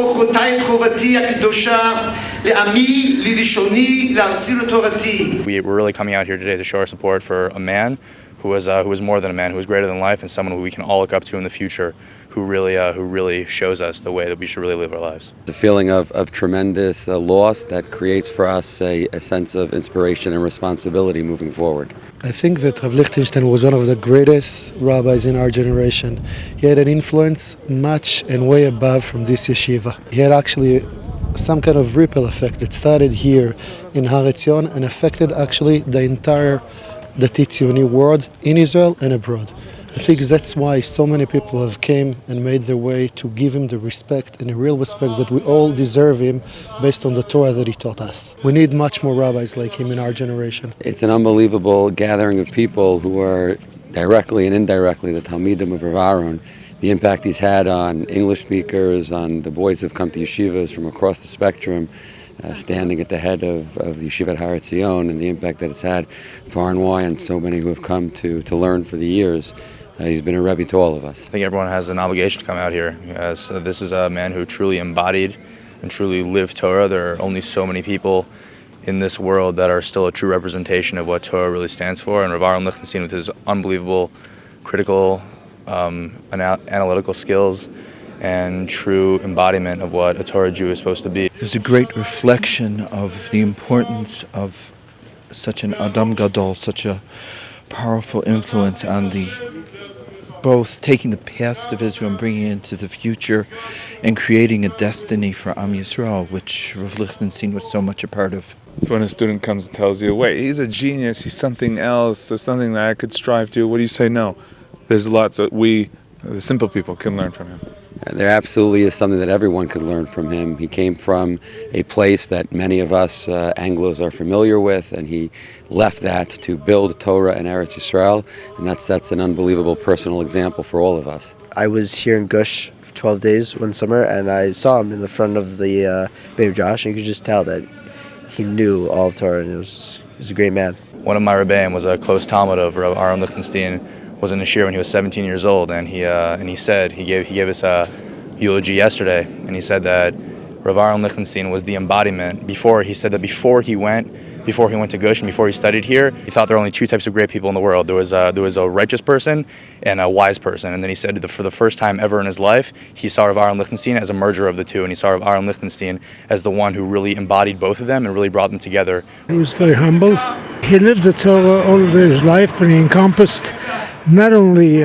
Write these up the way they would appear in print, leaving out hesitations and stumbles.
כוחותיי את חובתי הקדושה לעמי, ללשוני, להרציר תורתי. We're really coming out here today to show our support for a man who was more than a man, who was greater than life, and someone who we can all look up to in the future, who really shows us the way that we should really live our lives. The feeling of tremendous loss that creates for us a sense of inspiration and responsibility moving forward. I think that Rav Lichtenstein was one of the greatest rabbis in our generation. He had an influence much and way above from this yeshiva. He had actually some kind of ripple effect that started here in Har Etzion and affected actually the entire Dati Tzioni world in Israel and abroad. I think that's why so many people have came and made their way to give him the respect and the real respect that we all deserve him based on the Torah that he taught us. We need much more rabbis like him in our generation. It's an unbelievable gathering of people who are directly and indirectly the Talmidim of Rav Aharon. The impact he's had on English speakers, on the boys who have come to yeshivas from across the spectrum, standing at the head of the yeshiva at Har Etzion, and the impact that it's had far and wide on so many who have come to learn for the years. He's been a Rebbe to all of us. I think everyone has an obligation to come out here, as this is a man who truly embodied and truly lived Torah. There are only so many people in this world that are still a true representation of what Torah really stands for, and Rav Aharon Lichtenstein, with his unbelievable critical analytical skills and true embodiment of what a Torah Jew is supposed to be. There's a great reflection of the importance of such an Adam Gadol, such a powerful influence on both taking the past of Israel and bringing it into the future and creating a destiny for Am Yisrael, which Rav Lichtenstein was so much a part of. It's when a student comes and tells you, wait, he's a genius, he's something else, there's something that I could strive to. What do you say? No. There's lots that we, the simple people, can learn from him. There absolutely is something that everyone could learn from him. He came from a place that many of us Anglos are familiar with, and he left that to build Torah and Eretz Yisrael, and that sets an unbelievable personal example for all of us. I was here in Gush for 12 days one summer, and I saw him in the front of the Beit Josh, and you could just tell that he knew all of Torah, and he was a great man. One of my Rabbeim was a close Talmud of Rav Aharon Lichtenstein. Was in the shir when he was 17 years old, and he gave us a eulogy yesterday, and he said that Rav Aharon Lichtenstein was the embodiment. Before he went to Gush and before he studied here, he thought there were only two types of great people in the world. There was a righteous person and a wise person, and then he said that for the first time ever in his life, he saw Rav Aharon Lichtenstein as a merger of the two, and he saw Rav Aharon Lichtenstein as the one who really embodied both of them and really brought them together. He was very humble. He lived the Torah all his life, and he encompassed not only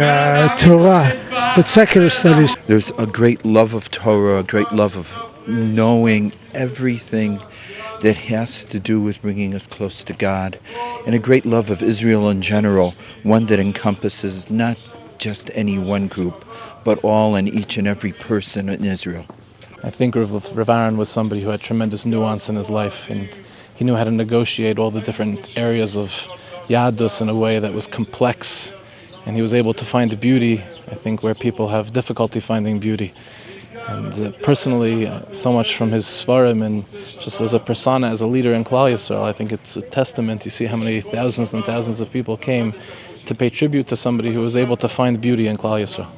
Torah, but secular studies. There's a great love of Torah, a great love of knowing everything that has to do with bringing us close to God, and a great love of Israel in general, one that encompasses not just any one group, but all and each and every person in Israel. I think Rav Aharon was somebody who had tremendous nuance in his life, and he knew how to negotiate all the different areas of Yadus in a way that was complex. And he was able to find the beauty, I think, where people have difficulty finding beauty. And personally, so much from his Svarim, and just as a persona, as a leader in Klal Yisrael, I think it's a testament. You see how many thousands and thousands of people came to pay tribute to somebody who was able to find beauty in Klal Yisrael.